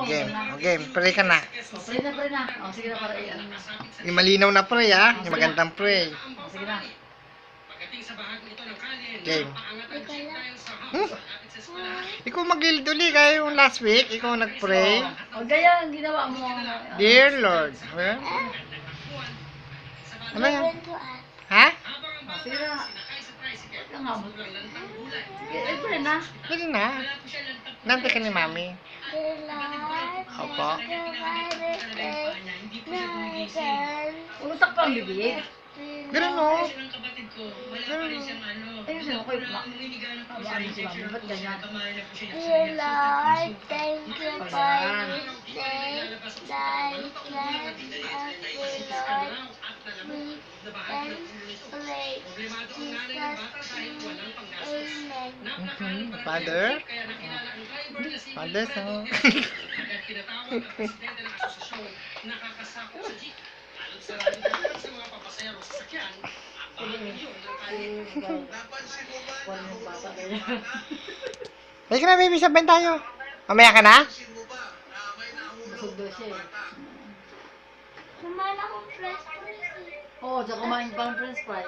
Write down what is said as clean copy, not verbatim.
Game. Okay, pray ka na. Pray na. Sige na, para iyan. Yung malinaw na pray, ha? Yung magandang pray. Sige na. Game. Ikaw mag-guild uli, kaya yung last week, ikaw nag-pray. O, gaya, ginawa mo. Dear Lord. Ano yan? Ha? Sige na. Wait lang nga. Sige, pray na. Pwede na. Nante ka ni Mami. Opo. Utak pa ang bibig. Ganun o. Ayun siya, okay pa. Ano si Mami, ba't ganyan? Dear Lord, thank you for this day, thy plan of the Lord. We thankfully, Jesus' Amen. Father? Father, so. Ay ka na, baby, sabihin tayo. Mamaya ka na? Busog daw siya eh. Kumain akong fresh fries. Oo, tsaka kumain pa ng french fries.